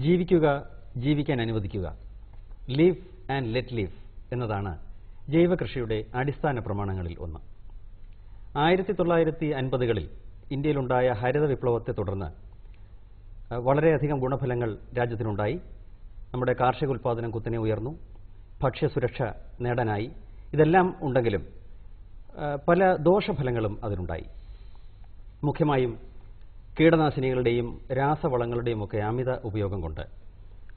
ജീവിക്കുക, ജീവിക്കാൻ അനുവദിക്കുക, ലീവ് ആൻഡ് ലെറ്റ് ലീവ് എന്നതാണ് ജൈവകൃഷിയുടെ അടിസ്ഥാന പ്രമാണങ്ങളിൽ ഒന്ന്. 1950കളിൽ ഇന്ത്യയിലുണ്ടായ ഹരിത വിപ്ലവത്തെ തുടർന്ന് വളരെയധികം ഗുണഫലങ്ങൾ രാജ്യത്തിനുണ്ടായി. നമ്മുടെ കാർഷിക ഉൽപ്പാദനം കുത്തനെ ഉയർന്നു, ഭക്ഷ്യസുരക്ഷ നേടാനായി. ഇതെല്ലാം ഉണ്ടെങ്കിലും പല ദോഷഫലങ്ങളും അതിനുണ്ടായി. മുഖ്യമായും കീടനാശിനികളുടെയും രാസവളങ്ങളുടെയും ഒക്കെ അമിത ഉപയോഗം കൊണ്ട്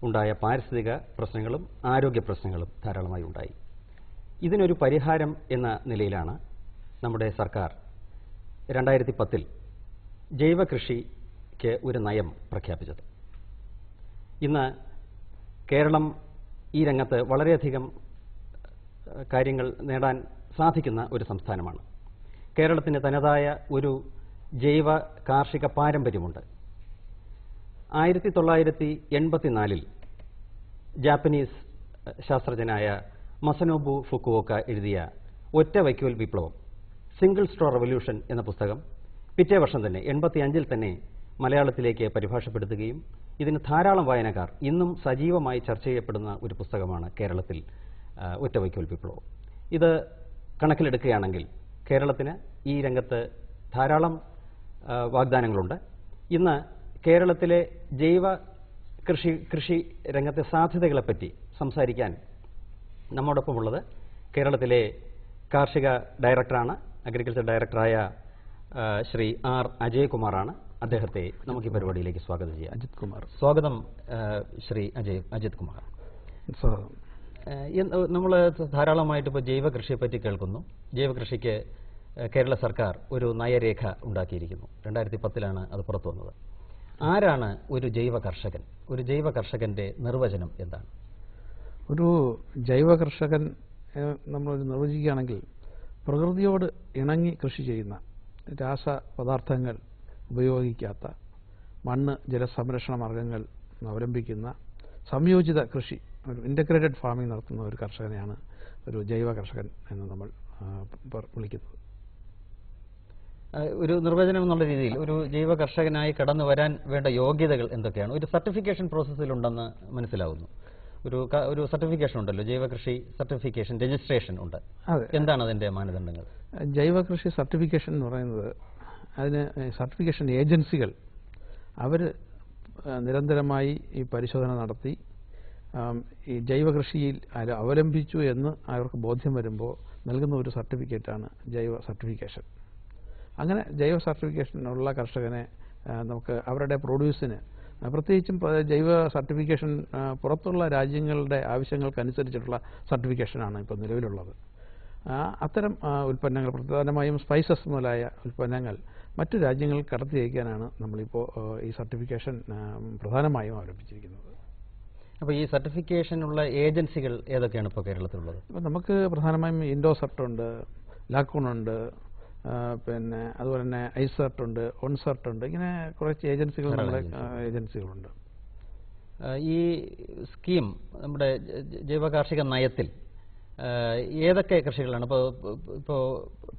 ഉണ്ടായ പാരിസ്ഥിതിക പ്രശ്നങ്ങളും ആരോഗ്യ പ്രശ്നങ്ങളും ധാരാളമായി ഉണ്ടായി. ഇതിനൊരു പരിഹാരം എന്ന നിലയിലാണ് നമ്മുടെ സർക്കാർ 2010 ജൈവകൃഷിക്ക് ഒരു നയം പ്രഖ്യാപിച്ചത്. ഇന്ന് കേരളം ഈ രംഗത്ത് വളരെയധികം കാര്യങ്ങൾ നേടാൻ സാധിക്കുന്ന ഒരു സംസ്ഥാനമാണ്. കേരളത്തിന് തനതായ ഒരു ജൈവ കാർഷിക പാരമ്പര്യമുണ്ട്. 1984 ജാപ്പനീസ് ശാസ്ത്രജ്ഞനായ മസനോബു ഫുക്കുവോക്ക എഴുതിയ ഒറ്റ വൈക്കോൽ വിപ്ലവം, സിംഗിൾ സ്ട്രോ റവല്യൂഷൻ എന്ന പുസ്തകം പിറ്റേ വർഷം തന്നെ 85 തന്നെ മലയാളത്തിലേക്ക് പരിഭാഷപ്പെടുത്തുകയും ഇതിന് ധാരാളം വായനക്കാർ ഇന്നും സജീവമായി ചർച്ച ചെയ്യപ്പെടുന്ന ഒരു പുസ്തകമാണ് കേരളത്തിൽ ഒറ്റ വൈക്കോൽ വിപ്ലവം. ഇത് കണക്കിലെടുക്കുകയാണെങ്കിൽ കേരളത്തിന് ഈ രംഗത്ത് ധാരാളം വാഗ്ദാനങ്ങളുണ്ട്. ഇന്ന് കേരളത്തിലെ ജൈവ കൃഷി രംഗത്തെ സാധ്യതകളെപ്പറ്റി സംസാരിക്കാൻ നമ്മോടൊപ്പമുള്ളത് കേരളത്തിലെ കാർഷിക ഡയറക്ടറാണ്, അഗ്രികൾച്ചർ ഡയറക്ടറായ ശ്രീ ആർ അജയ് കുമാറാണ്. അദ്ദേഹത്തെ നമുക്ക് ഈ പരിപാടിയിലേക്ക് സ്വാഗതം ചെയ്യാം. അജിത് കുമാർ, സ്വാഗതം ശ്രീ അജിത് കുമാർ. നമ്മൾ ധാരാളമായിട്ട് ഇപ്പോൾ ജൈവ കൃഷിയെപ്പറ്റി കേൾക്കുന്നു. ജൈവകൃഷിക്ക് കേരള സർക്കാർ ഒരു നയരേഖ ഉണ്ടാക്കിയിരിക്കുന്നു. 2010 അത് പുറത്തു വന്നത്. ആരാണ് ഒരു ജൈവ കർഷകൻ? ഒരു ജൈവ കർഷകന്റെ നിർവചനം എന്താണ്? ഒരു ജൈവ കർഷകൻ നമ്മൾ നിർവചിക്കുകയാണെങ്കിൽ പ്രകൃതിയോട് ഇണങ്ങി കൃഷി ചെയ്യുന്ന, രാസപദാർത്ഥങ്ങൾ ഉപയോഗിക്കാത്ത, മണ്ണ് ജലസംരക്ഷണ മാർഗങ്ങൾ അവലംബിക്കുന്ന സംയോജിത കൃഷി, ഒരു ഇൻ്റഗ്രേറ്റഡ് ഫാമിംഗ് നടത്തുന്ന ഒരു കർഷകനെയാണ് ഒരു ജൈവ കർഷകൻ എന്ന് നമ്മൾ വിളിക്കുന്നത്. ഒരു നിർവചനം എന്നുള്ള രീതിയിൽ ഒരു ജൈവ കർഷകനായി കടന്നു വരാൻ വേണ്ട യോഗ്യതകൾ എന്തൊക്കെയാണ്? ഒരു സർട്ടിഫിക്കേഷൻ പ്രോസസ്സിലുണ്ടെന്ന് മനസ്സിലാവുന്നു. ഒരു സർട്ടിഫിക്കേഷൻ ഉണ്ടല്ലോ, ജൈവകൃഷി സർട്ടിഫിക്കേഷൻ രജിസ്ട്രേഷൻ ഉണ്ട്. എന്താണ് അതിന്റെ മാനദണ്ഡങ്ങൾ? ജൈവകൃഷി സർട്ടിഫിക്കേഷൻ എന്ന് പറയുന്നത്, അതിന് സർട്ടിഫിക്കേഷൻ ഏജൻസികൾ അവർ നിരന്തരമായി ഈ പരിശോധന നടത്തി ഈ ജൈവകൃഷിയിൽ അവലംബിച്ചു എന്ന് അവർക്ക് ബോധ്യം വരുമ്പോൾ നൽകുന്ന ഒരു സർട്ടിഫിക്കറ്റാണ് ജൈവ സർട്ടിഫിക്കേഷൻ. അങ്ങനെ ജൈവ സർട്ടിഫിക്കേഷനുള്ള കർഷകനെ നമുക്ക് അവരുടെ പ്രൊഡ്യൂസിന്, പ്രത്യേകിച്ചും ജൈവ സർട്ടിഫിക്കേഷൻ പുറത്തുള്ള രാജ്യങ്ങളുടെ ആവശ്യങ്ങൾക്കനുസരിച്ചിട്ടുള്ള സർട്ടിഫിക്കേഷനാണ് ഇപ്പോൾ നിലവിലുള്ളത്. അത്തരം ഉൽപ്പന്നങ്ങൾ, പ്രധാനമായും സ്പൈസസ് മുതലായ ഉൽപ്പന്നങ്ങൾ മറ്റു രാജ്യങ്ങൾക്ക് കടത്തി അയക്കാനാണ് നമ്മളിപ്പോൾ ഈ സർട്ടിഫിക്കേഷൻ പ്രധാനമായും അവലംബിച്ചിരിക്കുന്നത്. അപ്പോൾ ഈ സർട്ടിഫിക്കേഷനുള്ള ഏജൻസികൾ ഏതൊക്കെയാണ് ഇപ്പോൾ കേരളത്തിലുള്ളത്? ഇപ്പോൾ നമുക്ക് പ്രധാനമായും ഇൻഡോസർട്ടുണ്ട്, ലാക്കൂണുണ്ട്, പിന്നെ അതുപോലെ തന്നെ ഐസർട്ടുണ്ട്, ഓൺസർട്ടുണ്ട്. ഇങ്ങനെ കുറച്ച് ഏജൻസികൾ, നമ്മുടെ ഏജൻസികളുണ്ട്. ഈ സ്കീം, നമ്മുടെ ജൈവ കാർഷിക നയത്തിൽ ഏതൊക്കെ കൃഷികളാണ്? ഇപ്പോൾ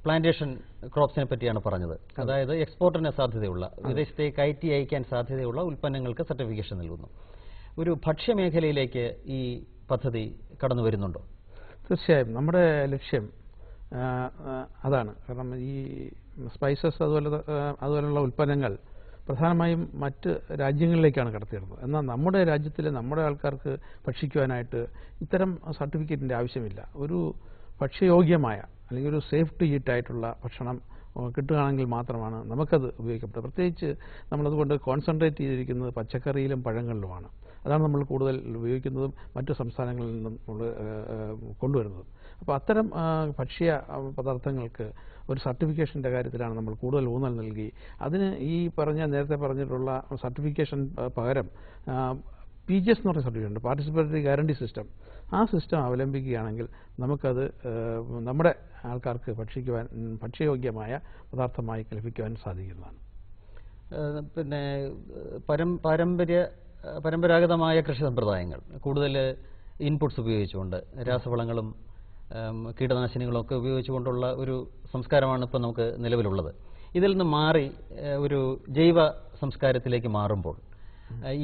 പ്ലാന്റേഷൻ ക്രോപ്സിനെ പറ്റിയാണ് പറഞ്ഞത്. അതായത് എക്സ്പോർട്ടിന് സാധ്യതയുള്ള, വിദേശത്തേക്ക് കയറ്റി അയക്കാൻ സാധ്യതയുള്ള ഉൽപ്പന്നങ്ങൾക്ക് സർട്ടിഫിക്കേഷൻ നൽകുന്നു. ഒരു ഭക്ഷ്യമേഖലയിലേക്ക് ഈ പദ്ധതി കടന്നു വരുന്നുണ്ടോ? തീർച്ചയായും നമ്മുടെ ലക്ഷ്യം അതാണ്. കാരണം ഈ സ്പൈസസ് അതുപോലുള്ള ഉൽപ്പന്നങ്ങൾ പ്രധാനമായും മറ്റ് രാജ്യങ്ങളിലേക്കാണ് കടത്തിയിടുന്നത്. എന്നാൽ നമ്മുടെ രാജ്യത്തിലെ നമ്മുടെ ആൾക്കാർക്ക് ഭക്ഷിക്കുവാനായിട്ട് ഇത്തരം സർട്ടിഫിക്കറ്റിൻ്റെ ആവശ്യമില്ല. ഒരു ഭക്ഷ്യയോഗ്യമായ അല്ലെങ്കിൽ ഒരു സേഫ് ടു ഈറ്റ് ആയിട്ടുള്ള ഭക്ഷണം കിട്ടുകയാണെങ്കിൽ മാത്രമാണ് നമുക്കത് ഉപയോഗിക്കപ്പെടുന്നത്. പ്രത്യേകിച്ച് നമ്മളതുകൊണ്ട് കോൺസെൻട്രേറ്റ് ചെയ്തിരിക്കുന്നത് പച്ചക്കറിയിലും പഴങ്ങളിലുമാണ്. അതാണ് നമ്മൾ കൂടുതൽ ഉപയോഗിക്കുന്നതും മറ്റു സംസ്ഥാനങ്ങളിൽ നിന്നും നമ്മൾ കൊണ്ടുവരുന്നതും. അപ്പോൾ അത്തരം ഭക്ഷ്യ പദാർത്ഥങ്ങൾക്ക് ഒരു സർട്ടിഫിക്കേഷൻ്റെ കാര്യത്തിലാണ് നമ്മൾ കൂടുതൽ ഊന്നൽ നൽകി അതിന് ഈ നേരത്തെ പറഞ്ഞിട്ടുള്ള സർട്ടിഫിക്കേഷൻ പകരം PGS എന്ന് പറഞ്ഞ സർട്ടിഫിക്കറ്റ് ഉണ്ട്, പാർട്ടിസിപ്പേറ്ററി ഗ്യാരണ്ടി സിസ്റ്റം. ആ സിസ്റ്റം അവലംബിക്കുകയാണെങ്കിൽ നമുക്കത് നമ്മുടെ ആൾക്കാർക്ക് ഭക്ഷ്യയോഗ്യമായ പദാർത്ഥമായി ലഭിക്കുവാൻ സാധിക്കുന്നതാണ്. പിന്നെ പരമ്പരാഗതമായ കൃഷി സമ്പ്രദായങ്ങൾ കൂടുതൽ ഇൻപുട്സ് ഉപയോഗിച്ചുകൊണ്ട് രാസവളങ്ങളും കീടനാശിനികളും ഒക്കെ ഉപയോഗിച്ചുകൊണ്ടുള്ള ഒരു സംസ്കാരമാണ് ഇപ്പോൾ നമുക്ക് നിലവിലുള്ളത്. ഇതിൽ നിന്ന് മാറി ഒരു ജൈവ സംസ്കാരത്തിലേക്ക് മാറുമ്പോൾ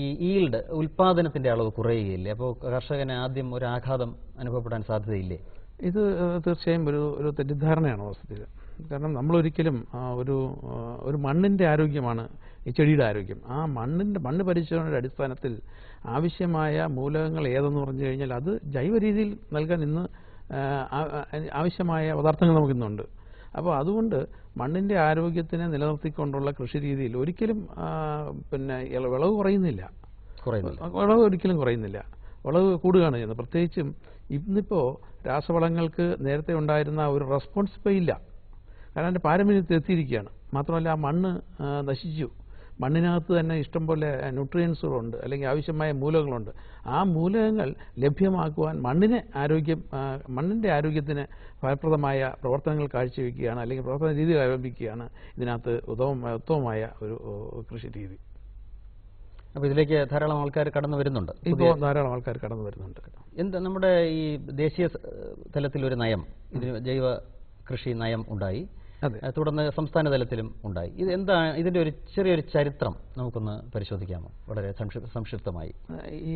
ഈ ഈൽഡ് ഉൽപാദനത്തിൻ്റെ അളവ് കുറയുകയില്ലേ? അപ്പോൾ കർഷകന് ആദ്യം ഒരു ആഘാതം അനുഭവപ്പെടാൻ സാധ്യതയില്ലേ? ഇത് തീർച്ചയായും ഒരു തെറ്റിദ്ധാരണയാണ് വസ്തുത. കാരണം നമ്മളൊരിക്കലും ഒരു മണ്ണിൻ്റെ ആരോഗ്യമാണ് ഈ ചെടിയുടെ ആരോഗ്യം. ആ മണ്ണ് പരിശോധനയുടെ അടിസ്ഥാനത്തിൽ ആവശ്യമായ മൂലകങ്ങൾ ഏതെന്ന് പറഞ്ഞു കഴിഞ്ഞാൽ അത് ജൈവ രീതിയിൽ നൽകാൻ ഇന്ന് ആവശ്യമായ പദാർത്ഥങ്ങൾ നമുക്കിന്നുണ്ട്. അപ്പോൾ അതുകൊണ്ട് മണ്ണിൻ്റെ ആരോഗ്യത്തിനെ നിലനിർത്തിക്കൊണ്ടുള്ള കൃഷി രീതിയിൽ ഒരിക്കലും വിളവ് കുറയുന്നില്ല, വിളവ് ഒരിക്കലും കുറയുന്നില്ല, വിളവ് കൂടുകയാണ് ചെയ്യുന്നത്. പ്രത്യേകിച്ചും ഇന്നിപ്പോൾ രാസവളങ്ങൾക്ക് നേരത്തെ ഉണ്ടായിരുന്ന ഒരു റെസ്പോൺസ് ഇപ്പോൾ ഇല്ല. കാരണം അതിൻ്റെ പാരമ്പര്യത്തിൽ എത്തിയിരിക്കുകയാണ്. മാത്രമല്ല ആ മണ്ണ് നശിച്ചു. മണ്ണിനകത്ത് തന്നെ ഇഷ്ടംപോലെ ന്യൂട്രിയൻസുകളുണ്ട്, അല്ലെങ്കിൽ ആവശ്യമായ മൂലകങ്ങളുണ്ട്. ആ മൂലകങ്ങൾ ലഭ്യമാക്കുവാൻ മണ്ണിൻ്റെ ആരോഗ്യത്തിന് ഫലപ്രദമായ പ്രവർത്തനങ്ങൾ കാഴ്ചവെക്കുകയാണ്, അല്ലെങ്കിൽ പ്രവർത്തന രീതികൾ അവലംബിക്കുകയാണ് ഇതിനകത്ത് ഉത്തമമായ ഒരു കൃഷി രീതി. അപ്പോൾ ഇതിലേക്ക് ധാരാളം ആൾക്കാർ കടന്നു വരുന്നുണ്ട്. ഇപ്പോൾ ധാരാളം ആൾക്കാർ കടന്നു വരുന്നുണ്ട്. നമ്മുടെ ഈ ദേശീയ തലത്തിലൊരു നയം, ജൈവ കൃഷി നയം ഉണ്ടായി, തുടർന്ന് സംസ്ഥാന തലത്തിലും ഉണ്ടായി. ഇതിന്റെ ഒരു ചെറിയൊരു ചരിത്രം നമുക്കൊന്ന് പരിശോധിക്കാമോ? വളരെ സംക്ഷിപ്തമായി. ഈ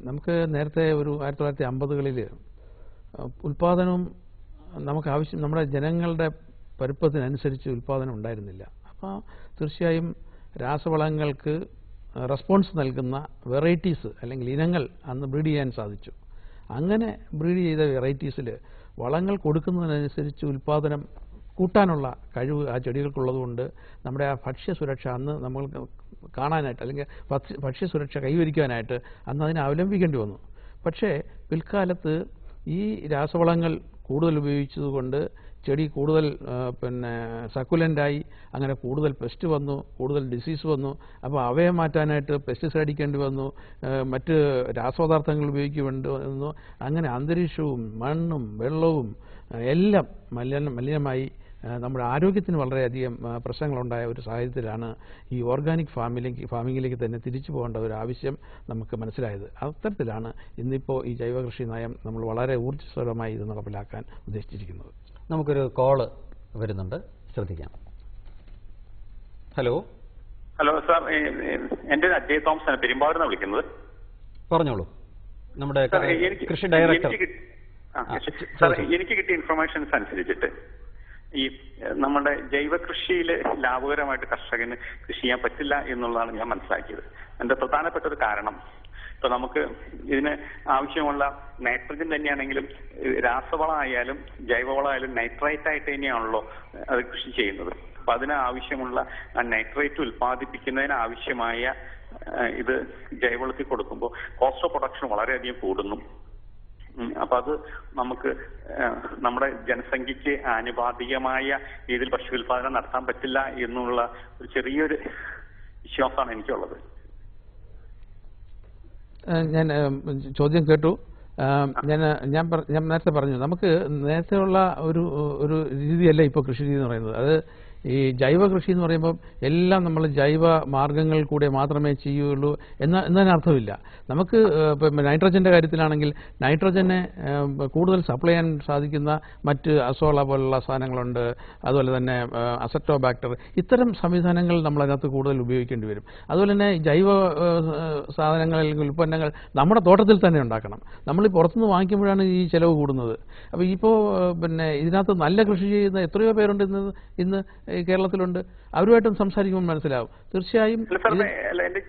നമുക്ക് നേരത്തെ ഒരു 1950കളിൽ ഉൽപാദനവും നമുക്ക് നമ്മുടെ ജനങ്ങളുടെ പരുപ്പത്തിനനുസരിച്ച് ഉൽപാദനം ഉണ്ടായിരുന്നില്ല. അപ്പോൾ തീർച്ചയായും രാസവളങ്ങൾക്ക് റെസ്പോൺസ് നൽകുന്ന വെറൈറ്റീസ് അല്ലെങ്കിൽ ഇനങ്ങൾ അന്ന് ബ്രീഡ് ചെയ്യാൻ സാധിച്ചു. അങ്ങനെ ബ്രീഡ് ചെയ്ത വെറൈറ്റീസിൽ വളങ്ങൾ കൊടുക്കുന്നതിനനുസരിച്ച് ഉൽപാദനം കൂട്ടാനുള്ള കഴിവ് ആ ചെടികൾക്കുള്ളതുകൊണ്ട് നമ്മുടെ ആ ഭക്ഷ്യസുരക്ഷ അന്ന് നമ്മൾ കാണാനായിട്ട്, അല്ലെങ്കിൽ ഭക്ഷ്യസുരക്ഷ കൈവരിക്കാനായിട്ട് അന്ന് അതിനെ അവലംബിക്കേണ്ടി വന്നു. പക്ഷേ പിൽക്കാലത്ത് ഈ രാസവളങ്ങൾ കൂടുതൽ ഉപയോഗിച്ചതുകൊണ്ട് ചെടി കൂടുതൽ സക്കുലൻ്റായി, അങ്ങനെ കൂടുതൽ പെസ്റ്റ് വന്നു, കൂടുതൽ ഡിസീസ് വന്നു. അപ്പോൾ അവയെ മാറ്റാനായിട്ട് പെസ്റ്റിസൈഡ് അടിക്കേണ്ടി വന്നു, മറ്റ് രാസപദാർത്ഥങ്ങൾ ഉപയോഗിക്കേണ്ടി വന്നു. അങ്ങനെ അന്തരീക്ഷവും മണ്ണും വെള്ളവും എല്ലാം മലിനമായി നമ്മുടെ ആരോഗ്യത്തിന് വളരെയധികം പ്രശ്നങ്ങളുണ്ടായ ഒരു സാഹചര്യത്തിലാണ് ഈ ഓർഗാനിക് ഫാമിങ്ങിലേക്ക് തന്നെ തിരിച്ചു പോകേണ്ട ഒരു ആവശ്യം നമുക്ക് മനസ്സിലായത്. അത്തരത്തിലാണ് ഇന്നിപ്പോൾ ഈ ജൈവകൃഷി നയം നമ്മൾ വളരെ ഊർജ്ജസ്വലമായി ഇത് നടപ്പിലാക്കാൻ ഉദ്ദേശിച്ചിരിക്കുന്നത്. നമുക്കൊരു കോള് വരുന്നുണ്ട്, ശ്രദ്ധിക്കാം. ഹലോ സാർ, എൻ്റെ അജയ് തോമസ് ആണ്, പെരുമ്പാവൂരിൽ നിന്ന് വിളിക്കുന്നത്. പറഞ്ഞോളൂ. നമ്മുടെ കൃഷി ഡയറക്ടർ. എനിക്ക് കിട്ടിയ ഇൻഫർമേഷൻസ് അനുസരിച്ചിട്ട് ഈ നമ്മുടെ ജൈവ കൃഷിയിൽ ലാഭകരമായിട്ട് കർഷകന് കൃഷി ചെയ്യാൻ പറ്റില്ല എന്നുള്ളതാണ് ഞാൻ മനസ്സിലാക്കിയത്. എൻ്റെ പ്രധാനപ്പെട്ട ഒരു കാരണം, ഇപ്പൊ നമുക്ക് ഇതിന് ആവശ്യമുള്ള നൈട്രജൻ തന്നെയാണെങ്കിലും രാസവളമായാലും ജൈവവളമായാലും നൈട്രേറ്റ് ആയിട്ട് തന്നെയാണല്ലോ അത് കൃഷി ചെയ്യുന്നത്. അപ്പൊ അതിന് ആവശ്യമുള്ള നൈട്രേറ്റ് ഉൽപ്പാദിപ്പിക്കുന്നതിന് ആവശ്യമായ ഇത് ജൈവവളത്തിൽ കൊടുക്കുമ്പോൾ കോസ്റ്റ് ഓഫ് പ്രൊഡക്ഷൻ വളരെയധികം കൂടുന്നു. അപ്പൊ അത് നമുക്ക് നമ്മുടെ ജനസംഖ്യക്ക് ആനുപാതികമായ രീതിയിൽ ഭക്ഷ്യോൽപാദനം നടത്താൻ പറ്റില്ല എന്നുള്ള ഒരു ചെറിയൊരു വിശ്വാസമാണ് എനിക്കുള്ളത്. ഞാൻ ചോദ്യം കേട്ടു. ഞാൻ നേരത്തെ പറഞ്ഞു, നമുക്ക് നേരത്തെയുള്ള ഒരു രീതിയല്ല ഇപ്പോൾ കൃഷി രീതി എന്ന് പറയുന്നത്. അത് ഈ ജൈവ കൃഷി എന്ന് പറയുമ്പോൾ എല്ലാം നമ്മൾ ജൈവ മാർഗ്ഗങ്ങൾ കൂടെ മാത്രമേ ചെയ്യുള്ളൂ എന്നതിനർത്ഥമില്ല. നമുക്ക് നൈട്രജൻ്റെ കാര്യത്തിലാണെങ്കിൽ നൈട്രജനെ കൂടുതൽ സപ്ലൈ ചെയ്യാൻ സാധിക്കുന്ന മറ്റ് അസോള പോലുള്ള സാധനങ്ങളുണ്ട്. അതുപോലെ തന്നെ അസറ്റോബാക്ടർ, ഇത്തരം സംവിധാനങ്ങൾ നമ്മളതിനകത്ത് കൂടുതൽ ഉപയോഗിക്കേണ്ടി വരും. അതുപോലെ തന്നെ ജൈവ സാധനങ്ങൾ അല്ലെങ്കിൽ ഉൽപ്പന്നങ്ങൾ നമ്മുടെ തോട്ടത്തിൽ തന്നെ ഉണ്ടാക്കണം. നമ്മൾ പുറത്തുനിന്ന് വാങ്ങിക്കുമ്പോഴാണ് ഈ ചിലവ് കൂടുന്നത്. അപ്പോൾ ഇപ്പോൾ ഇതിനകത്ത് നല്ല കൃഷി ചെയ്യുന്ന എത്രയോ പേരുണ്ട് ഇന്ന് കേരളത്തിലുണ്ട്. അവരുമായിട്ടും സംസാരിക്കുമ്പോൾ മനസ്സിലാവും. തീർച്ചയായും എന്റെ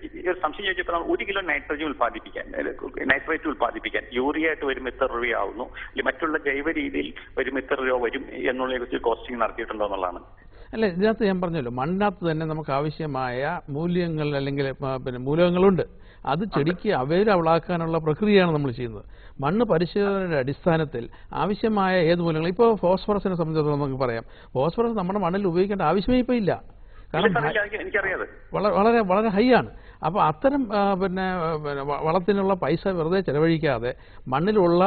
സംശയം ചോദിച്ചപ്പോൾ 1 കിലോ നൈട്രേറ്റ് ഉൽപ്പാദിപ്പിക്കാൻ യൂറിയ ആയിട്ട് വരുമ്പോൾ എത്ര രൂപയാവുന്നു, മറ്റുള്ള ജൈവ രീതിയിൽ വരുമ്പോൾ എത്ര രൂപ വരും എന്നുള്ളതിനെ കുറിച്ച് കോസ്റ്റിംഗ് നടത്തിയിട്ടുണ്ടോ എന്നുള്ളതാണ്. അല്ല, ഇതിനകത്ത് ഞാൻ പറഞ്ഞല്ലോ, മണ്ണിനകത്ത് തന്നെ നമുക്ക് ആവശ്യമായ മൂല്യങ്ങൾ അല്ലെങ്കിൽ മൂലകങ്ങളുണ്ട്. അത് ചെടിക്ക് അവൈലബിളാക്കാനുള്ള പ്രക്രിയയാണ് നമ്മൾ ചെയ്യുന്നത്. മണ്ണ് പരിശോധനയുടെ അടിസ്ഥാനത്തിൽ ആവശ്യമായ ഏത് മൂലങ്ങൾ, ഇപ്പോൾ ഫോസ്ഫറസിനെ സംബന്ധിച്ചിടത്തോളം നമുക്ക് പറയാം, ഫോസ്ഫറസ് നമ്മുടെ മണ്ണിൽ ഉപയോഗിക്കേണ്ട ആവശ്യമേ ഇപ്പോൾ ഇല്ല. കാരണം വളരെ വളരെ ഹൈ ആണ്. അപ്പോൾ അത്തരം വളത്തിനുള്ള പൈസ വെറുതെ ചെലവഴിക്കാതെ മണ്ണിലുള്ള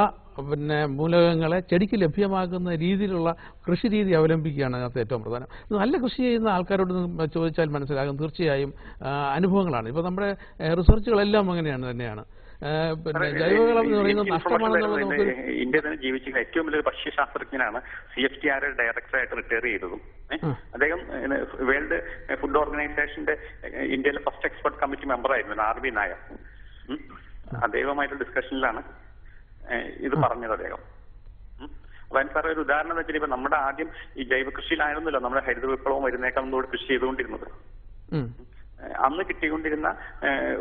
മൂലകങ്ങളെ ചെടിക്ക് ലഭ്യമാക്കുന്ന രീതിയിലുള്ള കൃഷി രീതി അവലംബിക്കുകയാണ് അതിനകത്ത് ഏറ്റവും പ്രധാനം. നല്ല കൃഷി ചെയ്യുന്ന ആൾക്കാരോട് ചോദിച്ചാൽ മനസ്സിലാകും. തീർച്ചയായും അനുഭവങ്ങളാണ്. ഇപ്പോൾ നമ്മുടെ റിസർച്ചുകളെല്ലാം അങ്ങനെയാണ് തന്നെയാണ്. ജൈവവളം എന്ന് പറയുന്നത് നഷ്ടമാണെന്നുള്ളത് നമുക്ക് ഇന്ത്യ തന്നെ ജീവിച്ചിരുന്ന ഏറ്റവും വലിയൊരു ഭക്ഷ്യശാസ്ത്രജ്ഞനാണ് CFTR ഡയറക്ടറായിട്ട് റിട്ടയർ ചെയ്തതും. അദ്ദേഹം വേൾഡ് ഫുഡ് ഓർഗനൈസേഷന്റെ ഇന്ത്യയിലെ ഫസ്റ്റ് എക്സ്പെർട്ട് കമ്മിറ്റി മെമ്പർ ആയിരുന്നു RB നായർ. അദ്ദേഹവുമായിട്ടുള്ള ഡിസ്കഷനിലാണ് ഇത് പറഞ്ഞത് അദ്ദേഹം. അപ്പൊ അതിന് സാറേ ഒരു ഉദാഹരണം എന്ന് വെച്ചാൽ ഇപ്പൊ നമ്മുടെ ആദ്യം ഈ ജൈവ കൃഷിയിലായിരുന്നല്ലോ നമ്മുടെ ഹരിത വിപ്ലവം വരുന്നേക്കാൾ മുമ്പ് കൃഷി ചെയ്തുകൊണ്ടിരുന്നത്. അന്ന് കിട്ടിക്കൊണ്ടിരുന്ന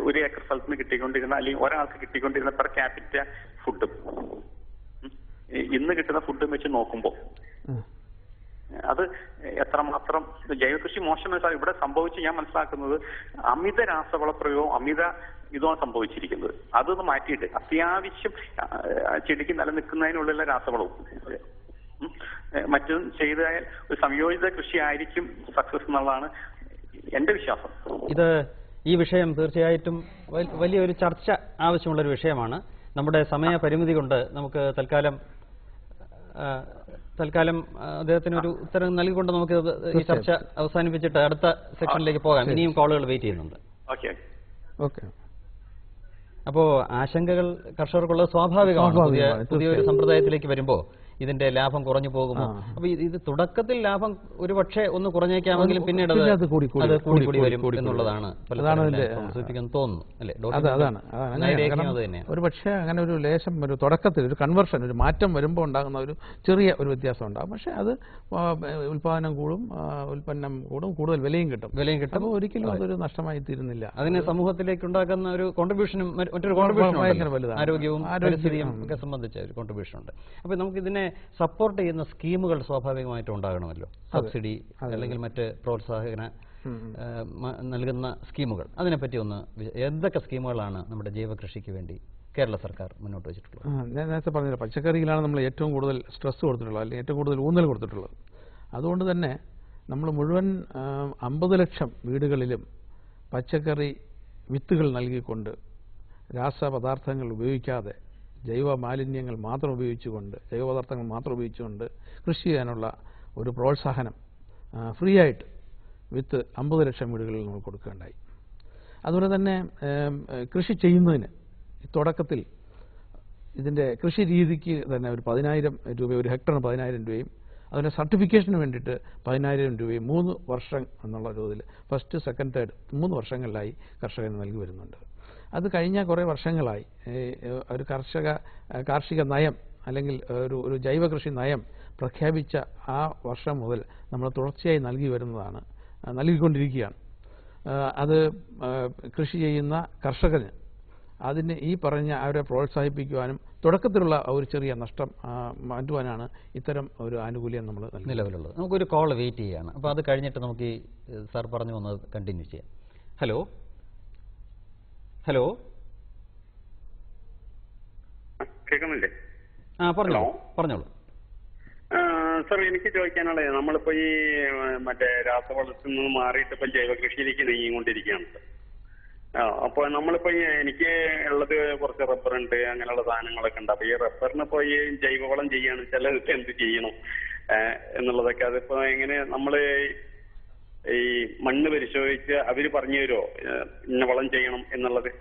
1 ഏക്കർ സ്ഥലത്ത് നിന്ന് കിട്ടിക്കൊണ്ടിരുന്ന അല്ലെങ്കിൽ ഒരാൾക്ക് കിട്ടിക്കൊണ്ടിരുന്ന പെർ ക്യാപിറ്റ ഫുഡും ഇന്ന് കിട്ടുന്ന ഫുഡും വെച്ച് നോക്കുമ്പോൾ അത് എത്രമാത്രം ജൈവ കൃഷി മോശമെന്ന് വെച്ചാൽ ഇവിടെ സംഭവിച്ച് ഞാൻ മനസ്സിലാക്കുന്നത് അമിത രാസവള പ്രയോഗവും അമിത ഇതുമാണ് സംഭവിച്ചിരിക്കുന്നത്. അതൊന്ന് മാറ്റിയിട്ട് അത്യാവശ്യം ചെടിക്ക് നിലനിൽക്കുന്നതിനുള്ള രാസവളവും മറ്റും ചെയ്താൽ ഒരു സംയോജിത കൃഷി ആയിരിക്കും സക്സസ് എന്നുള്ളതാണ് എന്റെ വിശ്വാസം. ഈ വിഷയം തീർച്ചയായിട്ടും വലിയൊരു ചർച്ച ആവശ്യമുള്ളൊരു വിഷയമാണ്. നമ്മുടെ സമയപരിമിതി കൊണ്ട് നമുക്ക് തൽക്കാലം അദ്ദേഹത്തിന് ഒരു ഉത്തരം നൽകിക്കൊണ്ട് നമുക്ക് ഈ ചർച്ച അവസാനിപ്പിച്ചിട്ട് അടുത്ത സെക്ഷനിലേക്ക് പോകാം. ഇനിയും കോളുകൾ വെയിറ്റ് ചെയ്യുന്നുണ്ട്. അപ്പോൾ ആശങ്കകൾ കർഷകർക്കുള്ളത് സ്വാഭാവികമാണ്. പുതിയൊരു സമ്പ്രദായത്തിലേക്ക് വരുമ്പോൾ ഇതിന്റെ ലാഭം കുറഞ്ഞു പോകുമോ? അപ്പൊ ഇത് തുടക്കത്തിൽ ലാഭം ഒരു പക്ഷേ ഒന്ന് കുറഞ്ഞേക്കാമെങ്കിലും പിന്നീട് അത് കൂടി വരും എന്നുള്ളതാണ് സൂചിപ്പിക്കാൻ തോന്നുന്നു അല്ലെ? ഒരു പക്ഷേ അങ്ങനെ ഒരു ലേശം ഒരു തുടക്കത്തിൽ ഒരു കൺവെർഷൻ ഒരു മാറ്റം വരുമ്പോൾ ഉണ്ടാകുന്ന ഒരു ചെറിയ ഒരു വ്യത്യാസം ഉണ്ടാകും. പക്ഷെ അത് ഉൽപാദനം കൂടും, ഉൽപ്പന്നം കൂടും, കൂടുതൽ വിലയും കിട്ടും. അപ്പോൾ ഒരിക്കലും അതൊരു നഷ്ടമായി തീരുന്നില്ല. അതിന് സമൂഹത്തിലേക്ക് ഉണ്ടാക്കുന്ന ഒരു കോൺട്രിബ്യൂഷനും മറ്റൊരു കോൺട്രിബ്യൂഷൻ ആരോഗ്യവും പരിസ്ഥിതിയും ഒക്കെ സംബന്ധിച്ച ഒരു കോൺട്രിബ്യൂഷൻ ഉണ്ട്. അപ്പൊ നമുക്ക് ഇതിനെ സപ്പോർട്ട് ചെയ്യുന്ന സ്കീമുകൾ സ്വാഭാവികമായിട്ടും ഉണ്ടാകണമല്ലോ. സബ്സിഡി അല്ലെങ്കിൽ മറ്റ് പ്രോത്സാഹന നൽകുന്ന സ്കീമുകൾ, അതിനെപ്പറ്റി ഒന്ന് എന്തൊക്കെ സ്കീമുകളാണ് നമ്മുടെ ജൈവ കൃഷിക്ക് വേണ്ടി കേരള സർക്കാർ മുന്നോട്ട് വെച്ചിട്ടുള്ളത്? ഞാൻ നേരത്തെ പറഞ്ഞില്ല, പച്ചക്കറിയിലാണ് നമ്മൾ ഏറ്റവും കൂടുതൽ സ്ട്രെസ് കൊടുത്തിട്ടുള്ളത്, അല്ലെങ്കിൽ ഏറ്റവും കൂടുതൽ ഊന്നൽ കൊടുത്തിട്ടുള്ളത്. അതുകൊണ്ട് തന്നെ നമ്മൾ മുഴുവൻ 50 ലക്ഷം വീടുകളിലും പച്ചക്കറി വിത്തുകൾ നൽകിക്കൊണ്ട് രാസപദാർത്ഥങ്ങൾ ഉപയോഗിക്കാതെ ജൈവ മാലിന്യങ്ങൾ മാത്രം ഉപയോഗിച്ചുകൊണ്ട് ജൈവപദാർത്ഥങ്ങൾ മാത്രം ഉപയോഗിച്ചുകൊണ്ട് കൃഷി ചെയ്യാനുള്ള ഒരു പ്രോത്സാഹനം ഫ്രീ ആയിട്ട് വിത്ത് 50 ലക്ഷം വീടുകളിൽ നമ്മൾ കൊടുക്കുകയുണ്ടായി. അതുപോലെ തന്നെ കൃഷി ചെയ്യുന്നതിന് തുടക്കത്തിൽ ഇതിൻ്റെ കൃഷി രീതിക്ക് തന്നെ ഒരു 10,000 രൂപ, ഒരു ഹെക്ടറിന് 10,000 രൂപയും അതിൻ്റെ സർട്ടിഫിക്കേഷന് വേണ്ടിയിട്ട് 10,000 രൂപയും 3 വർഷം എന്നുള്ള തോതിൽ ഫസ്റ്റ്, സെക്കൻഡ്, തേർഡ് 3 വർഷങ്ങളിലായി കർഷകന് നൽകി വരുന്നുണ്ട്. അത് കഴിഞ്ഞ കുറേ വർഷങ്ങളായി ഒരു കാർഷിക നയം അല്ലെങ്കിൽ ഒരു ജൈവ കൃഷി നയം പ്രഖ്യാപിച്ച ആ വർഷം മുതൽ നമ്മൾ തുടർച്ചയായി നൽകിക്കൊണ്ടിരിക്കുകയാണ്. അത് കൃഷി ചെയ്യുന്ന കർഷകന് അതിന് ഈ പറഞ്ഞ അവരെ പ്രോത്സാഹിപ്പിക്കുവാനും തുടക്കത്തിലുള്ള ഒരു ചെറിയ നഷ്ടം മാറ്റുവാനാണ് ഇത്തരം ഒരു ആനുകൂല്യം നമ്മൾ നിലവിലുള്ളത്. നമുക്കൊരു കോൾ വെയിറ്റ് ചെയ്യുകയാണ്. അപ്പോൾ അത് കഴിഞ്ഞിട്ട് നമുക്ക് ഈ സാർ പറഞ്ഞു വന്നത് കണ്ടിന്യൂ ചെയ്യാം. ഹലോ ഹലോ കേൾക്കുന്നില്ലേ? പറഞ്ഞോളൂ സാർ. എനിക്ക് ചോദിക്കാനുള്ളത്, നമ്മളിപ്പോ ഈ മറ്റേ രാസവളത്തിൽ നിന്ന് മാറിയിട്ട് ഇപ്പൊ ജൈവ കൃഷിയിലേക്ക് നീങ്ങിക്കൊണ്ടിരിക്കുകയാണ്. അപ്പൊ നമ്മളിപ്പോ എനിക്ക് ഉള്ളത് കുറച്ച് റബ്ബറുണ്ട്, അങ്ങനെയുള്ള സാധനങ്ങളൊക്കെ ഉണ്ട്. അപ്പൊ ഈ റബ്ബറിന് ഇപ്പൊ ഈ ജൈവവളം ചെയ്യാണ് ചിലർക്ക് എന്ത് ചെയ്യണം എന്നുള്ളതൊക്കെ അതിപ്പോ എങ്ങനെ നമ്മള് ഈ മണ്ണ് പരിശോധിച്ച് അവര് പറഞ്ഞു തരുമോ ഇന്ന വളം ചെയ്യണം എന്നുള്ളത്?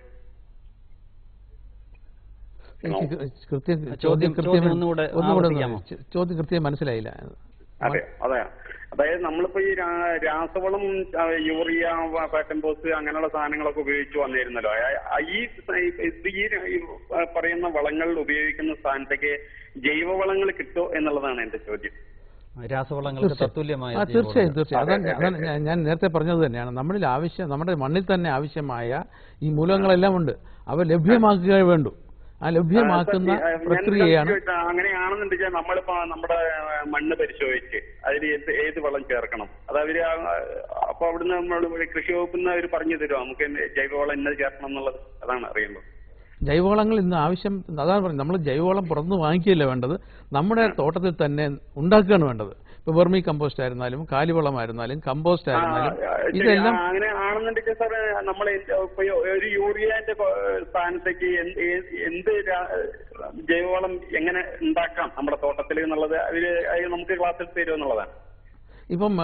ചോദ്യം കൃത്യം മനസ്സിലായില്ല. അതെ അതെ, അതായത് നമ്മളിപ്പോ ഈ രാസവളം, യൂറിയ, പാറ്റംപോസ് അങ്ങനെയുള്ള സാധനങ്ങളൊക്കെ ഉപയോഗിച്ച് വന്നിരുന്നല്ലോ. ഈ പറയുന്ന വളങ്ങൾ ഉപയോഗിക്കുന്ന സ്ഥാനത്തേക്ക് ജൈവവളങ്ങൾ കിട്ടുമോ എന്നുള്ളതാണ് എന്റെ ചോദ്യം. രാസവളങ്ങൾക്ക് തത്തുല്യമായ തീർച്ചയായും അതാണ് ഞാൻ നേരത്തെ പറഞ്ഞത് തന്നെയാണ്. നമ്മുടെ മണ്ണിൽ തന്നെ ആവശ്യമായ ഈ മൂലകങ്ങളെല്ലാം ഉണ്ട്. അവ ലഭ്യമാക്കുക വേണ്ടു. ആ ലഭ്യമാക്കുന്ന പ്രക്രിയയാണ്. അങ്ങനെയാണെന്നുണ്ടെങ്കിൽ നമ്മളിപ്പോ നമ്മുടെ മണ്ണ് പരിശോധിച്ച് അതിൽ ഏത് വളം ചേർക്കണം, അത് അവര് അപ്പൊ അവിടുന്ന് നമ്മൾ കൃഷി വകുപ്പിൽ നിന്ന് അവര് പറഞ്ഞു തരുമോ നമുക്ക് ജൈവവളം ഇന്നത് ചേർക്കണം എന്നുള്ളത്? അതാണ് അറിയുന്നത്. ജൈവവളങ്ങൾ ഇന്ന് ആവശ്യം, അതാണ് പറയുന്നത്, നമ്മൾ ജൈവവളം പുറത്തുനിന്ന് വാങ്ങിക്കുകയല്ല വേണ്ടത്, നമ്മുടെ തോട്ടത്തിൽ തന്നെ ഉണ്ടാക്കുകയാണ് വേണ്ടത്. ഇപ്പൊ വെർമി കമ്പോസ്റ്റ് ആയിരുന്നാലും കാലിവളമായിരുന്നാലും കമ്പോസ്റ്റ് ആയിരുന്നാലും ഇതെല്ലാം. അങ്ങനെ ആണെന്നുണ്ടെങ്കിൽ സാർ നമ്മൾ ഒരു യൂറിയന്റെ സ്ഥാനത്തേക്ക് എന്ത് ജൈവവളം എങ്ങനെ ഉണ്ടാക്കാം നമ്മുടെ തോട്ടത്തിൽ എന്നുള്ളത് അവര് നമുക്ക് ക്ലാസ് എടുത്ത് തരുമോ എന്നുള്ളതാണ്. ഇപ്പം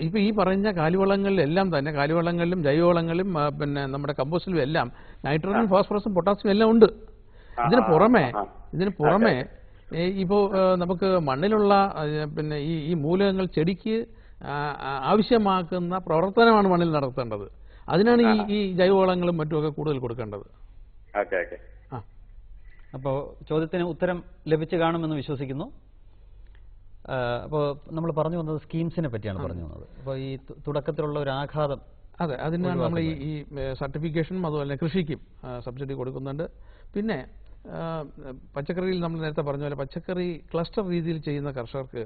ഇപ്പൊ ഈ പറഞ്ഞ കാലിവളങ്ങളിലെല്ലാം തന്നെ, കാലിവളങ്ങളിലും ജൈവവളങ്ങളിലും പിന്നെ നമ്മുടെ കമ്പോസ്റ്റിലും എല്ലാം നൈട്രജൻ, ഫോസ്ഫറസും പൊട്ടാസ്യം എല്ലാം ഉണ്ട്. ഇതിന് പുറമെ ഇപ്പോ നമുക്ക് മണ്ണിലുള്ള പിന്നെ ഈ മൂലകങ്ങൾ ചെടിക്ക് ആവശ്യമാക്കുന്ന പ്രവർത്തനമാണ് മണ്ണിൽ നടത്തേണ്ടത്. അതിനാണ് ഈ ജൈവവളങ്ങളും മറ്റുമൊക്കെ കൂടുതൽ കൊടുക്കേണ്ടത്. അപ്പോൾ ചോദ്യത്തിന് ഉത്തരം ലഭിച്ചു കാണുമെന്ന് വിശ്വസിക്കുന്നു. അപ്പോൾ നമ്മൾ പറഞ്ഞു വന്നത് സ്കീംസിനെ പറ്റിയാണ് പറഞ്ഞു വന്നത്. അപ്പോൾ ഈ തുടക്കത്തിലുള്ള ഒരു ആഘാതം, അതെ, അതിനാണ് നമ്മൾ ഈ സർട്ടിഫിക്കേഷനും അതുപോലെ കൃഷിക്കും സബ്സിഡി കൊടുക്കുന്നുണ്ട്. പിന്നെ പച്ചക്കറിയിൽ നമ്മൾ നേരത്തെ പറഞ്ഞ പോലെ പച്ചക്കറി ക്ലസ്റ്റർ രീതിയിൽ ചെയ്യുന്ന കർഷകർക്ക്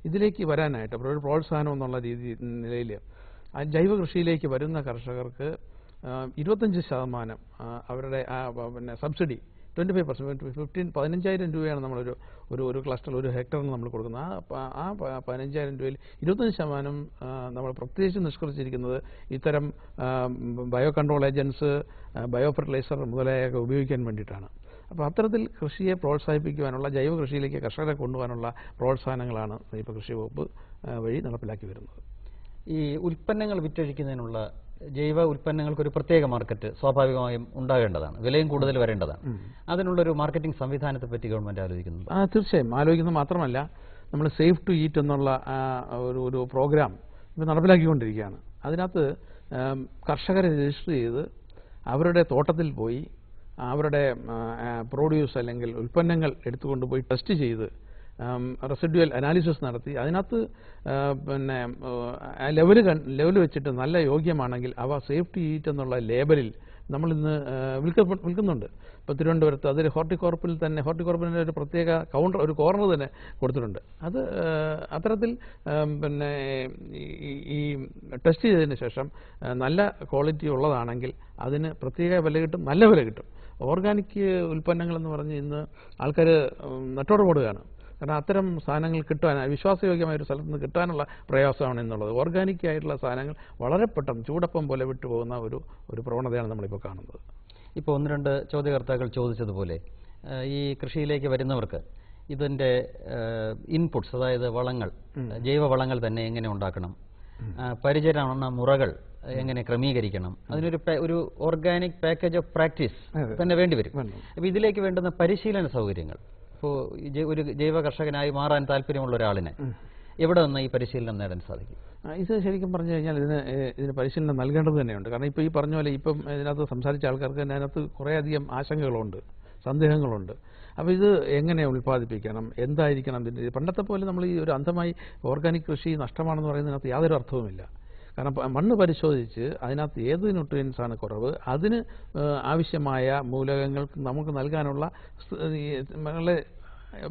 ഇതിലേക്ക് വരാനായിട്ട് ഒരു പ്രോത്സാഹനം എന്നുള്ള നിലയിൽ ജൈവ കൃഷിയിലേക്ക് വരുന്ന കർഷകർക്ക് 25% അവരുടെ പിന്നെ സബ്സിഡി 25%, 15,000 രൂപയാണ് നമ്മളൊരു ഒരു ക്ലസ്റ്റർ, ഒരു ഹെക്ടറിന് നമ്മൾ കൊടുക്കുന്നത്. ആ 15,000 രൂപയിൽ 25% നമ്മൾ പ്രത്യേകിച്ച് നിഷ്കർഷിച്ചിരിക്കുന്നത് ഇത്തരം bio control agents, bio fertiliser മുതലായൊക്കെ ഉപയോഗിക്കാൻ വേണ്ടിയിട്ടാണ്. അപ്പോൾ അത്തരത്തിൽ കൃഷിയെ പ്രോത്സാഹിപ്പിക്കുവാനുള്ള, ജൈവ കൃഷിയിലേക്ക് കർഷകരെ കൊണ്ടുപോകാനുള്ള പ്രോത്സാഹനങ്ങളാണ് ഇപ്പോൾ കൃഷി വകുപ്പ് വഴി നടപ്പിലാക്കി വരുന്നത്. ഈ ഉൽപ്പന്നങ്ങൾ വിറ്റഴിക്കുന്നതിനുള്ള ജൈവ ഉൽപ്പന്നങ്ങൾക്ക് ഒരു പ്രത്യേക മാർക്കറ്റ് സ്വാഭാവികമായും ഉണ്ടാകേണ്ടതാണ്, വിലയും കൂടുതൽ വരേണ്ടതാണ്. അതിനുള്ളൊരു മാർക്കറ്റിംഗ് സംവിധാനത്തെ പറ്റി ഗവൺമെന്റ് ആലോചിക്കുന്നുണ്ട്? തീർച്ചയായും ആലോചിക്കുന്നത് മാത്രമല്ല, നമ്മൾ സേഫ് ടു ഈറ്റ് എന്നുള്ള ഒരു പ്രോഗ്രാം ഇപ്പോൾ നടപ്പിലാക്കിക്കൊണ്ടിരിക്കുകയാണ്. അതിനകത്ത് കർഷകരെ രജിസ്റ്റർ ചെയ്ത് അവരുടെ തോട്ടത്തിൽ പോയി അവരുടെ പ്രൊഡ്യൂസ് അല്ലെങ്കിൽ ഉൽപ്പന്നങ്ങൾ എടുത്തുകൊണ്ട് പോയി ടെസ്റ്റ് ചെയ്ത് റെസിഡ്യുവൽ അനാലിസിസ് നടത്തി അതിനകത്ത് പിന്നെ ലെവൽ വെച്ചിട്ട് നല്ല യോഗ്യമാണെങ്കിൽ അവ സേഫ്റ്റി ഈറ്റ് എന്നുള്ള ലേബലിൽ നമ്മളിന്ന് വിൽക്കുന്നുണ്ട്. ഇപ്പോൾ തിരുവനന്തപുരത്ത് അതൊരു ഹോർട്ടികോർപ്പിൻ്റെ ഒരു പ്രത്യേക ഒരു കോർണർ തന്നെ കൊടുത്തിട്ടുണ്ട്. അത് അത്തരത്തിൽ പിന്നെ ഈ ടെസ്റ്റ് ചെയ്തതിന് ശേഷം നല്ല ക്വാളിറ്റി ഉള്ളതാണെങ്കിൽ അതിന് പ്രത്യേക വില കിട്ടും, നല്ല വില കിട്ടും. ഓർഗാനിക് ഉൽപ്പന്നങ്ങളെന്ന് പറഞ്ഞ് ഇന്ന് ആൾക്കാർ നെട്ടോട് പോടുകയാണ്. കാരണം അത്തരം സാധനങ്ങൾ കിട്ടാൻ, വിശ്വാസയോഗ്യമായ ഒരു സ്ഥലത്ത് നിന്ന് കിട്ടാനുള്ള പ്രയാസമാണ് എന്നുള്ളത്. ഓർഗാനിക് ആയിട്ടുള്ള സാധനങ്ങൾ വളരെ പെട്ടെന്ന് ചൂടപ്പം പോലെ വിട്ടുപോകുന്ന ഒരു പ്രവണതയാണ് നമ്മളിപ്പോൾ കാണുന്നത്. ഇപ്പോൾ 1-2 ചോദ്യകർത്താക്കൾ ചോദിച്ചതുപോലെ ഈ കൃഷിയിലേക്ക് വരുന്നവർക്ക് ഇതിൻ്റെ ഇൻപുട്സ്, അതായത് വളങ്ങൾ, ജൈവവളങ്ങൾ തന്നെ എങ്ങനെ ഉണ്ടാക്കണം, പരിചരണ മുറകൾ എങ്ങനെ ക്രമീകരിക്കണം, ഒരു ഓർഗാനിക് പാക്കേജ് ഓഫ് പ്രാക്ടീസ് തന്നെ വേണ്ടിവരും. അപ്പോൾ ഇതിലേക്ക് വേണ്ടുന്ന പരിശീലന സൗകര്യങ്ങൾ, ഇപ്പോൾ ഒരു ജൈവ കർഷകനായി മാറാൻ താല്പര്യമുള്ള ഒരാളിനെ എവിടെ നിന്ന് ഈ പരിശീലനം നേടാൻ സാധിക്കും? ഇത് ശരിക്കും പറഞ്ഞു കഴിഞ്ഞാൽ ഇതിന് പരിശീലനം നൽകേണ്ടത് തന്നെയുണ്ട്. കാരണം ഇപ്പോൾ ഈ പറഞ്ഞ പോലെ ഇപ്പം ഇതിനകത്ത് സംസാരിച്ച ആൾക്കാർക്ക് തന്നെ അതിനകത്ത് കുറേയധികം ആശങ്കകളുണ്ട്, സന്ദേഹങ്ങളുണ്ട്. അപ്പോൾ ഇത് എങ്ങനെ ഉൽപ്പാദിപ്പിക്കണം, എന്തായിരിക്കണം ഇതിൻ്റെ? പണ്ടത്തെ പോലെ നമ്മൾ ഈ ഒരു അന്ധമായി ഓർഗാനിക് കൃഷി നഷ്ടമാണെന്ന് പറയുന്നതിനകത്ത് യാതൊരു അർത്ഥവുമില്ല. കാരണം മണ്ണ് പരിശോധിച്ച് അതിനകത്ത് ഏത് ന്യൂട്രിയൻസാണ് കുറവ്, അതിന് ആവശ്യമായ മൂലകങ്ങൾ നമുക്ക് നൽകാനുള്ള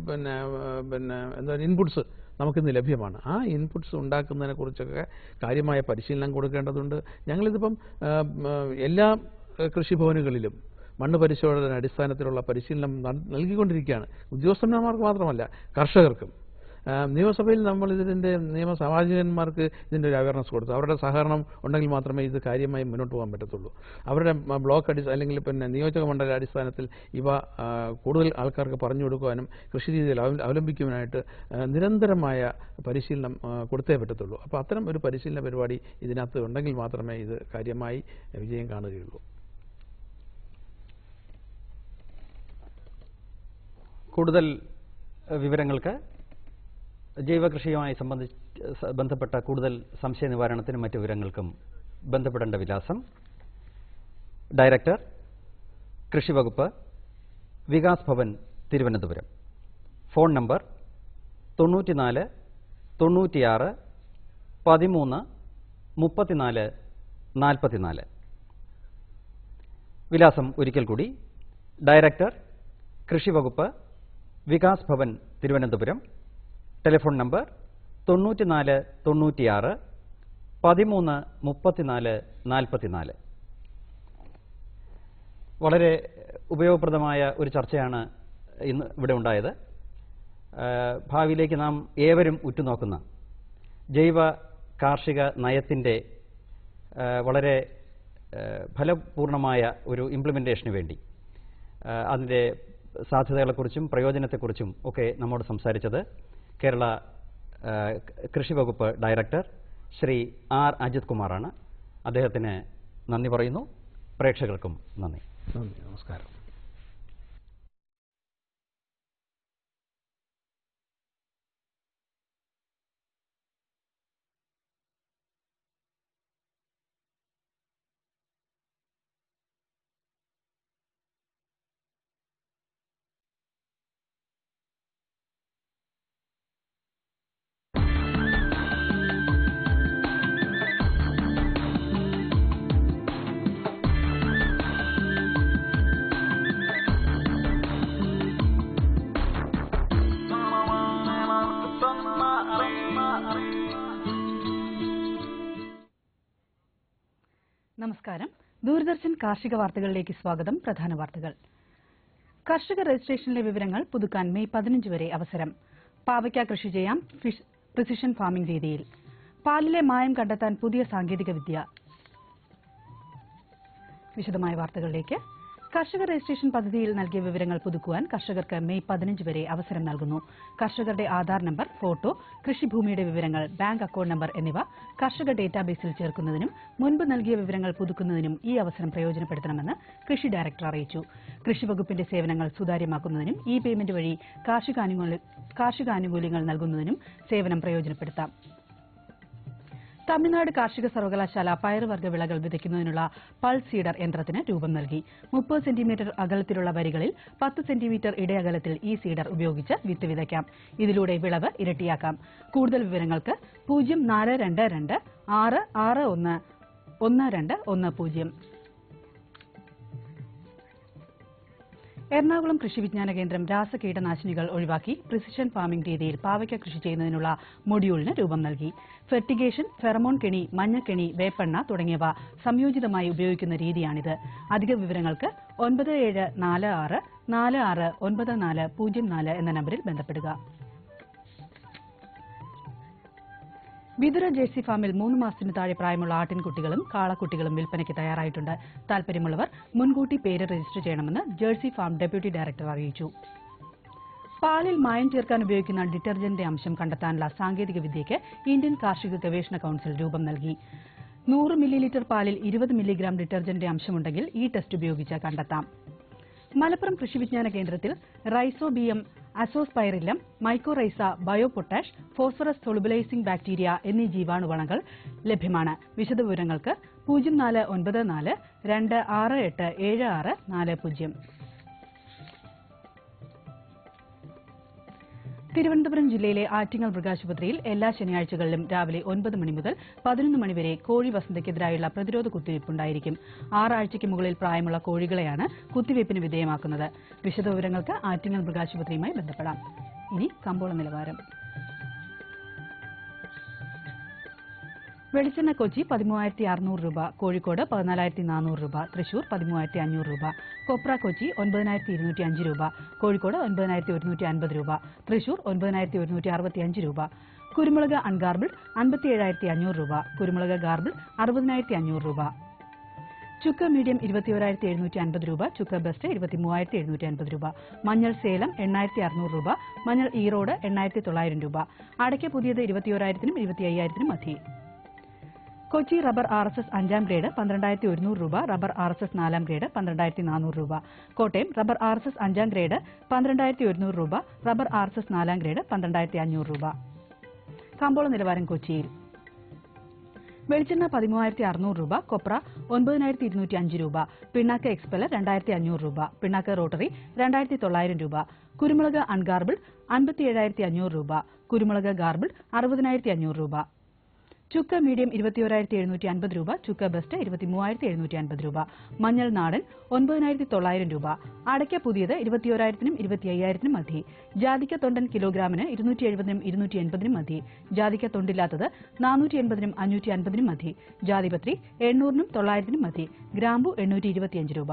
പിന്നെ എന്താ ഇൻപുട്സ് നമുക്കിന്ന് ലഭ്യമാണ്. ആ ഇൻപുട്സ് ഉണ്ടാക്കുന്നതിനെ കുറിച്ചൊക്കെ കാര്യമായ പരിശീലനം കൊടുക്കേണ്ടതുണ്ട്. ഞങ്ങളിതിപ്പം എല്ലാ കൃഷിഭവനുകളിലും മണ്ണ് പരിശോധന അടിസ്ഥാനത്തിലുള്ള പരിശീലനം നൽകിക്കൊണ്ടിരിക്കുകയാണ്. ഉദ്യോഗസ്ഥന്മാർക്ക് മാത്രമല്ല, കർഷകർക്കും. നിയമസഭയിൽ നമ്മൾ ഇതിൻ്റെ നിയമസാമാജികന്മാർക്ക് ഇതിൻ്റെ ഒരു അവയർനെസ് കൊടുത്തു. അവരുടെ സഹകരണം ഉണ്ടെങ്കിൽ മാത്രമേ ഇത് കാര്യമായി മുന്നോട്ട് പോകാൻ പറ്റത്തുള്ളൂ. അവരുടെ ബ്ലോക്ക് അല്ലെങ്കിൽ പിന്നെ നിയോജക മണ്ഡല അടിസ്ഥാനത്തിൽ ഇവ കൂടുതൽ ആൾക്കാർക്ക് പറഞ്ഞു കൊടുക്കുവാനും കൃഷി രീതിയിൽ അവലംബിക്കുവാനായിട്ട് നിരന്തരമായ പരിശീലനം കൊടുത്തേ പറ്റത്തുള്ളൂ. അപ്പോൾ അത്തരം ഒരു പരിശീലന പരിപാടി ഇതിനകത്ത് ഉണ്ടെങ്കിൽ മാത്രമേ ഇത് കാര്യമായി വിജയം കാണുകയുള്ളൂ. കൂടുതൽ വിവരങ്ങൾക്ക് ജൈവകൃഷിയുമായി ബന്ധപ്പെട്ട കൂടുതൽ സംശയ നിവാരണത്തിനും മറ്റു വിവരങ്ങൾക്കും ബന്ധപ്പെടേണ്ട വിലാസം: ഡയറക്ടർ, കൃഷി വകുപ്പ്, വികാസ് ഭവൻ, തിരുവനന്തപുരം. Phone number 94 96 13 34 44. വിലാസം ഒരിക്കൽ കൂടി: ഡയറക്ടർ, കൃഷി വകുപ്പ്, വികാസ് ഭവൻ, തിരുവനന്തപുരം. Telephone number 94 96 13 34 44. വളരെ ഉപയോഗപ്രദമായ ഒരു ചർച്ചയാണ് ഇന്ന് ഇവിടെ ഉണ്ടായത്. ഭാവിയിലേക്ക് നാം ഏവരും ഉറ്റുനോക്കുന്ന ജൈവ കാർഷിക നയത്തിൻ്റെ വളരെ ഫലപൂർണമായ ഒരു ഇംപ്ലിമെൻറ്റേഷന് വേണ്ടി അതിൻ്റെ സാധ്യതകളെക്കുറിച്ചും പ്രയോജനത്തെക്കുറിച്ചും ഒക്കെ നമ്മോട് സംസാരിച്ചത് കേരള കൃഷി വകുപ്പ് ഡയറക്ടർ ശ്രീ ആർ അജിത് കുമാറാണ്. അദ്ദേഹത്തിന് നന്ദി പറയുന്നു. പ്രേക്ഷകർക്കും നന്ദി. നമസ്കാരം. നമസ്കാരം. ദൂരദർശൻ കാർഷിക വാർത്തകളിലേക്ക് സ്വാഗതം. പ്രധാന വാർത്തകൾ. കർഷക രജിസ്ട്രേഷനിലെ വിവരങ്ങൾ പുതുക്കാൻ മെയ് 15 വരെ അവസരം. പാവയ്ക്ക കൃഷി ചെയ്യാം പ്രിസിഷൻ ഫാമിംഗ് രീതിയിൽ. പാലിലെ മായം കണ്ടെത്താൻ പുതിയ സാങ്കേതിക വിദ്യ. വിശദമായ വാർത്തകളിലേക്ക്. കർഷക രജിസ്ട്രേഷൻ പദ്ധതിയിൽ നൽകിയ വിവരങ്ങൾ പുതുക്കുവാൻ കർഷകർക്ക് മെയ് 15 വരെ അവസരം നൽകുന്നു. കർഷകരുടെ ആധാർ നമ്പർ, ഫോട്ടോ, കൃഷിഭൂമിയുടെ വിവരങ്ങൾ, ബാങ്ക് അക്കൌണ്ട് നമ്പർ എന്നിവ കർഷക ഡേറ്റാബേസിൽ ചേർക്കുന്നതിനും മുൻപ് നൽകിയ വിവരങ്ങൾ പുതുക്കുന്നതിനും ഈ അവസരം പ്രയോജനപ്പെടുത്തണമെന്ന് കൃഷി ഡയറക്ടർ അറിയിച്ചു. കൃഷി വകുപ്പിന്റെ സേവനങ്ങൾ സുതാര്യമാക്കുന്നതിനും ഇ പേയ്മെന്റ് വഴി കാർഷികാനുകൂല്യങ്ങൾ നൽകുന്നതിനും സേവനം പ്രയോജനപ്പെടുത്താം. തമിഴ്നാട് കാർഷിക സർവകലാശാല പയറുവർഗ്ഗ വിളകൾ വിതയ്ക്കുന്നതിനുള്ള പൾസ് സീഡർ യന്ത്രത്തിന് രൂപം നൽകി. 30 സെന്റിമീറ്റർ അകലത്തിലുള്ള വരികളിൽ 10 സെന്റിമീറ്റർ ഇടയകലത്തിൽ ഈ സീഡർ ഉപയോഗിച്ച് വിത്ത് വിതയ്ക്കാം. ഇതിലൂടെ വിളവ് ഇരട്ടിയാക്കാം. കൂടുതൽ വിവരങ്ങൾക്ക് 0422 661 1210. എറണാകുളം കൃഷി വിജ്ഞാന കേന്ദ്രം രാസകീടനാശിനികൾ ഒഴിവാക്കി പ്രിസിഷൻ ഫാമിംഗ് രീതിയിൽ പാവയ്ക്ക കൃഷി ചെയ്യുന്നതിനുള്ള മൊഡ്യൂളിന് രൂപം നൽകി. ഫെർട്ടിഗേഷൻ, ഫെറമോൺ കെണി, മഞ്ഞക്കെണി, വേപ്പെണ്ണ തുടങ്ങിയവ സംയോജിതമായി ഉപയോഗിക്കുന്ന രീതിയാണിത്. അധിക വിവരങ്ങൾക്ക് 9746 469404 എന്ന നമ്പറിൽ ബന്ധപ്പെടുക. വിതുര ജേഴ്സി ഫാമിൽ 3 മാസത്തിന് താഴെ പ്രായമുള്ള ആട്ടിൻകുട്ടികളും കാളക്കുട്ടികളും വിൽപ്പനയ്ക്ക് തയ്യാറായിട്ടുണ്ട്. താൽപര്യമുള്ളവർ മുൻകൂട്ടി പേര് രജിസ്റ്റർ ചെയ്യണമെന്ന് ജേഴ്സി ഫാം ഡെപ്യൂട്ടി ഡയറക്ടർ അറിയിച്ചു. പാലിൽ മായം ചേർക്കാൻ ഉപയോഗിക്കുന്ന ഡിറ്റർജന്റിന്റെ അംശം കണ്ടെത്താനുള്ള സാങ്കേതിക വിദ്യയ്ക്ക് ഇന്ത്യൻ കാർഷിക ഗവേഷണ കൌൺസിൽ രൂപം നൽകി. 100 മില്ലിലിറ്റർ പാലിൽ 20 മില്ലിഗ്രാം ഡിറ്റർജന്റിന്റെ അംശമുണ്ടെങ്കിൽ ഈ ടെസ്റ്റ് ഉപയോഗിച്ച് കണ്ടെത്താം. മലപ്പുറം കൃഷി വിജ്ഞാന കേന്ദ്രത്തിൽ rhizobium, azospirillum, mycorrhiza, biopotash, phosphorus solubilising bacteria എന്നീ ജീവാണുവളങ്ങൾ ലഭ്യമാണ്. വിശദവിവരങ്ങൾക്ക് 0494 268 7640. തിരുവനന്തപുരം ജില്ലയിലെ ആറ്റിങ്ങൽ മൃഗാശുപത്രിയിൽ എല്ലാ ശനിയാഴ്ചകളിലും രാവിലെ 9 മണി മുതൽ 11 മണി വരെ കോഴി വസന്തയ്ക്കെതിരായുള്ള പ്രതിരോധ കുത്തിവയ്പുണ്ടായിരിക്കും. 6 ആഴ്ചയ്ക്ക് മുകളിൽ പ്രായമുള്ള കോഴികളെയാണ് കുത്തിവയ്പ്പിന് വിധേയമാക്കുന്നത്. വിശദവിവരങ്ങൾക്ക് ആറ്റിങ്ങൽ മൃഗാശുപത്രിയുമായി ബന്ധപ്പെടാം. ഇനി കമ്പോള നിലവാരം. വെളിച്ചെണ്ണ കൊച്ചി 13,600 രൂപ, കോഴിക്കോട് 14,400 രൂപ, തൃശൂർ 13,500 രൂപ, കൊപ്ര കൊച്ചി 9205 രൂപ, കോഴിക്കോട് 9150 രൂപ, തൃശൂർ 9165 രൂപ, കുരുമുളക് അൺഗാർബിൾഡ് 57500 രൂപ, കുരുമുളക് ഗാർബിൾഡ് 60500 രൂപ, ചുക്ക് മീഡിയം 21750 രൂപ, ചുക്ക് ബെസ്റ്റ് 23750 രൂപ, മഞ്ഞൾ സേലം 8600 രൂപ, മഞ്ഞൾ ഈറോഡ് 8900 രൂപ, അടയ്ക്ക പുതിയത് 21000-നും 25000-നും മധ്യേ. കൊച്ചി റബ്ബർ RSS 5ാം ഗ്രേഡ് 12100 രൂപ, റബ്ബർ RSS 4ാം ഗ്രേഡ് 12400 രൂപ, കോട്ടയം റബ്ബർ RSS 5ാം ഗ്രേഡ് 12100 രൂപ, റബ്ബർ RSS 4ാം ഗ്രേഡ് 12500 രൂപ. കമ്പോള നിലവാരം കൊച്ചിയിൽ വെളിച്ചെണ്ണ 13600 രൂപ, കൊപ്ര 9205 രൂപ, പിണ്ണാക്ക് എക്സ്പെല്ലർ 2500 രൂപ, പിണ്ണാക്ക് റോട്ടറി 2900 രൂപ, കുരുമുളക് അൺഗാർബിൾഡ് 57500 രൂപ, കുരുമുളക് ഗാർബിൾഡ് 60500 രൂപ, ചുക്ക് മീഡിയം 21750 രൂപ, ചുക്ക് ബെസ്റ്റ് 23750 രൂപ, മഞ്ഞൾ നാടൻ 9900 രൂപ, അടയ്ക്ക പുതിയത് 21000-നും 25000-നും മധ്യേ, ജാതിക്ക തൊണ്ടൻ കിലോഗ്രാമിന് 270-നും 280-നും മധ്യേ, ജാതിക്ക തൊണ്ടില്ലാത്തത് 480-നും 550-നും മധ്യേ, ജാതിപത്രി 800-നും 900-നും മധ്യേ, ഗ്രാമ്പു 825 രൂപ.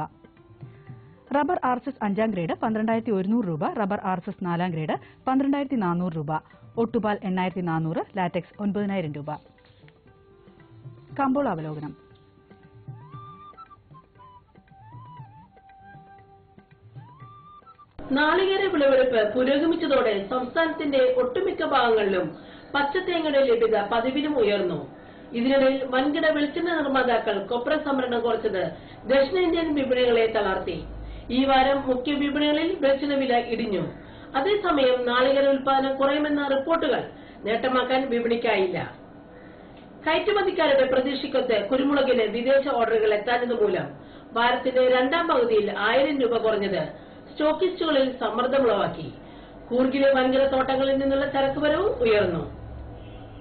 റബ്ബർ RSS 5ാം ഗ്രേഡ് 12100 രൂപ, റബ്ബർ RSS 4ാം ഗ്രേഡ് 12400 രൂപ, ഒട്ടുപാൽ 8400, ലാറ്റക്സ് 9000 രൂപ. കമ്പോള അവലോകനം. നാളികേര വിളവെടുപ്പ് പുരോഗമിച്ചതോടെ സംസ്ഥാനത്തിന്റെ ഒട്ടുമിക്ക ഭാഗങ്ങളിലും പച്ചത്തേങ്ങയുടെ ലഭ്യത പതിവിലും ഉയർന്നു. ഇതിനിടയിൽ വൻകിട വെളിച്ചെണ്ണ നിർമ്മാതാക്കൾ കൊപ്ര സംഭരണം കുറച്ചത് ദക്ഷിണേന്ത്യൻ വിപണികളെ തളർത്തി. ഈ വാരം മുഖ്യ വിപണികളിൽ വെളിച്ചെണ്ണ വില ഇടിഞ്ഞു. അതേസമയം നാളികേര ഉൽപാദനം കുറയുമെന്ന റിപ്പോർട്ടുകൾ നേട്ടമാക്കാൻ വിപണിക്കായില്ല. കയറ്റുമതിക്കാരുടെ പ്രതീക്ഷയ്ക്കൊത്ത് കുരുമുളകിന് വിദേശ ഓർഡറുകൾ എത്താഞ്ഞതുമൂലം വാരത്തിന്റെ രണ്ടാം പകുതിയിൽ 1000 രൂപ കുറഞ്ഞത് സ്റ്റോക്കിസ്റ്റുകളിൽ സമ്മർദ്ദമുളവാക്കി. കൂർഗിലെ വൻകിട തോട്ടങ്ങളിൽ നിന്നുള്ള ചരക്കുവരവും ഉയർന്നു.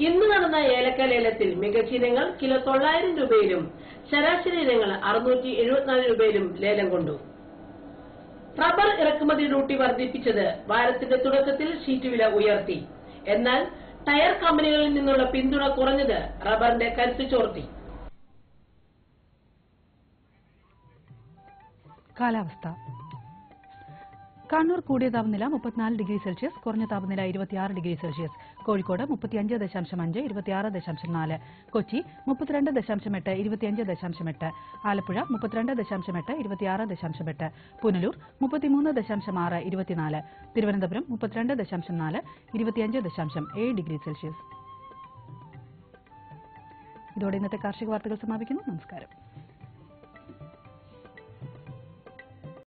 ഇന്ന് നടന്ന ഏലക്ക ലേലത്തിൽ മികച്ച ഇനങ്ങൾ കിലോ 900 രൂപയിലും ശരാശരി ഇനങ്ങൾ 674 രൂപയിലും ലേലം കൊണ്ടു. റബ്ബർ ഇറക്കുമതി ഡ്യൂട്ടി വർദ്ധിപ്പിച്ചത് വാരത്തിന്റെ തുടക്കത്തിൽ ഷീറ്റ് വില ഉയർത്തി. എന്നാൽ ടയർ കമ്പനികളിൽ നിന്നുള്ള പിന്തുണ കുറഞ്ഞത് റബ്ബറിന്റെ കരുത്ത് ചോർത്തി. കാലാവസ്ഥ. കണ്ണൂർ കൂടിയ താപനില 34 ഡിഗ്രി സെൽഷ്യസ്, കുറഞ്ഞ താപനില 26 degree Celsius. Kozhikode 35.5, 26.4. Kochi 32.8, 25.8. Alappuzha 32.8, 26.8. Punalur 33.6, 24. Thiruvananthapuram 32.4, 25.7 degree Celsius. ഇതോടെ ഇന്നത്തെ കാർഷിക വാർത്തകൾ സമാപിക്കുന്നു. നമസ്കാരം.